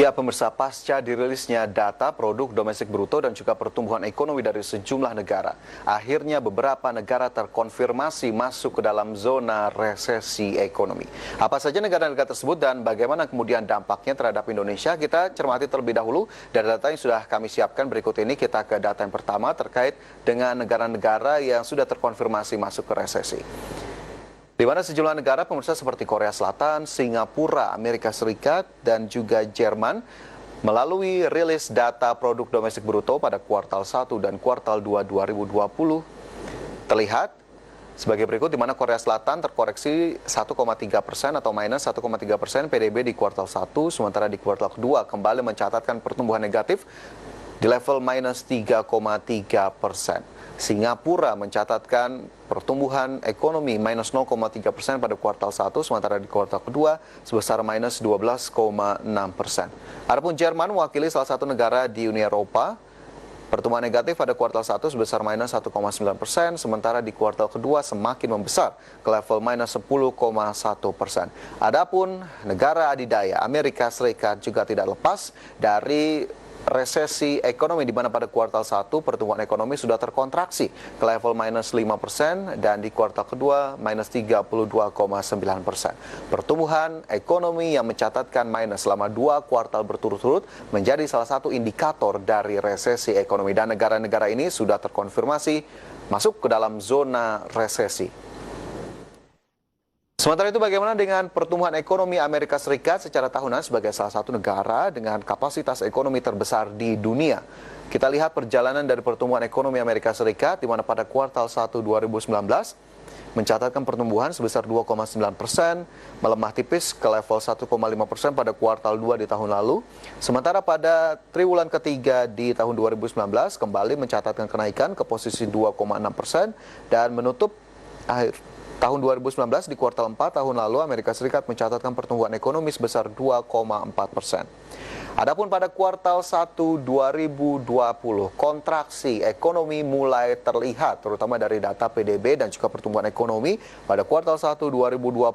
Ya, pemirsa, pasca dirilisnya data produk domestik bruto dan juga pertumbuhan ekonomi dari sejumlah negara, akhirnya beberapa negara terkonfirmasi masuk ke dalam zona resesi ekonomi. Apa saja negara-negara tersebut dan bagaimana kemudian dampaknya terhadap Indonesia? Kita cermati terlebih dahulu dari data yang sudah kami siapkan. Berikut ini kita ke data yang pertama terkait dengan negara-negara yang sudah terkonfirmasi masuk ke resesi. Di mana sejumlah negara pemirsa seperti Korea Selatan, Singapura, Amerika Serikat, dan juga Jerman melalui rilis data produk domestik bruto pada kuartal 1 dan kuartal 2 2020 terlihat sebagai berikut, di mana Korea Selatan terkoreksi 1,3% atau minus 1,3% PDB di kuartal 1, sementara di kuartal kedua kembali mencatatkan pertumbuhan negatif di level minus 3,3%. Singapura mencatatkan pertumbuhan ekonomi minus 0,3% pada kuartal 1, sementara di kuartal kedua sebesar minus 12,6%. Adapun Jerman mewakili salah satu negara di Uni Eropa, pertumbuhan negatif pada kuartal 1 sebesar minus 1,9%, sementara di kuartal kedua semakin membesar ke level minus 10,1%. Adapun negara adidaya Amerika Serikat juga tidak lepas dari resesi ekonomi, di mana pada kuartal 1 pertumbuhan ekonomi sudah terkontraksi ke level minus 5% dan di kuartal kedua minus 32,9%. Pertumbuhan ekonomi yang mencatatkan minus selama 2 kuartal berturut-turut menjadi salah satu indikator dari resesi ekonomi, dan negara-negara ini sudah terkonfirmasi masuk ke dalam zona resesi. Sementara itu, bagaimana dengan pertumbuhan ekonomi Amerika Serikat secara tahunan sebagai salah satu negara dengan kapasitas ekonomi terbesar di dunia? Kita lihat perjalanan dari pertumbuhan ekonomi Amerika Serikat, di mana pada kuartal 1 2019 mencatatkan pertumbuhan sebesar 2,9%, melemah tipis ke level 1,5% pada kuartal 2 di tahun lalu. Sementara pada triwulan ketiga di tahun 2019 kembali mencatatkan kenaikan ke posisi 2,6% dan menutup akhir tahun 2019 di kuartal 4 tahun lalu Amerika Serikat mencatatkan pertumbuhan ekonomi sebesar 2,4%. Adapun pada kuartal 1 2020, kontraksi ekonomi mulai terlihat terutama dari data PDB dan juga pertumbuhan ekonomi. Pada kuartal 1 2020,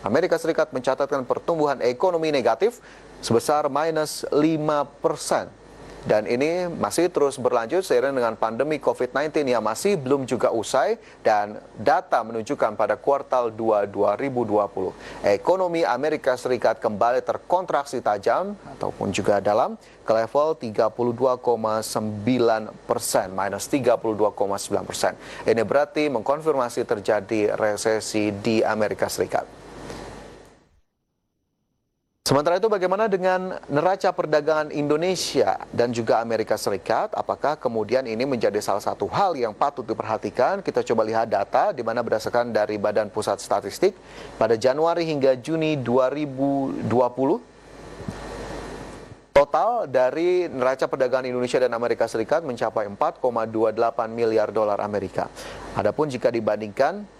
Amerika Serikat mencatatkan pertumbuhan ekonomi negatif sebesar minus 5%. Dan ini masih terus berlanjut seiring dengan pandemi COVID-19 yang masih belum juga usai, dan data menunjukkan pada kuartal 2 2020 ekonomi Amerika Serikat kembali terkontraksi tajam ataupun juga dalam ke level 32,9%, minus 32,9%. Ini berarti mengkonfirmasi terjadi resesi di Amerika Serikat. Sementara itu, bagaimana dengan neraca perdagangan Indonesia dan juga Amerika Serikat? Apakah kemudian ini menjadi salah satu hal yang patut diperhatikan? Kita coba lihat data, di mana berdasarkan dari Badan Pusat Statistik, pada Januari hingga Juni 2020, total dari neraca perdagangan Indonesia dan Amerika Serikat mencapai 4,28 miliar dolar Amerika. Adapun jika dibandingkan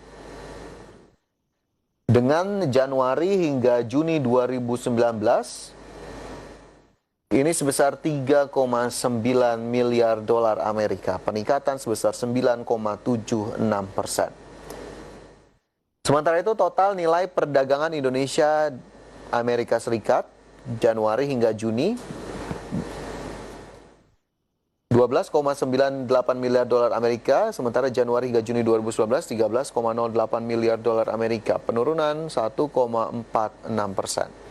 dengan Januari hingga Juni 2019, ini sebesar 3,9 miliar dolar Amerika, peningkatan sebesar 9,76%. Sementara itu, total nilai perdagangan Indonesia Amerika Serikat Januari hingga Juni 12,98 miliar dolar Amerika, sementara Januari hingga Juni 2019 13,08 miliar dolar Amerika, penurunan 1,46%.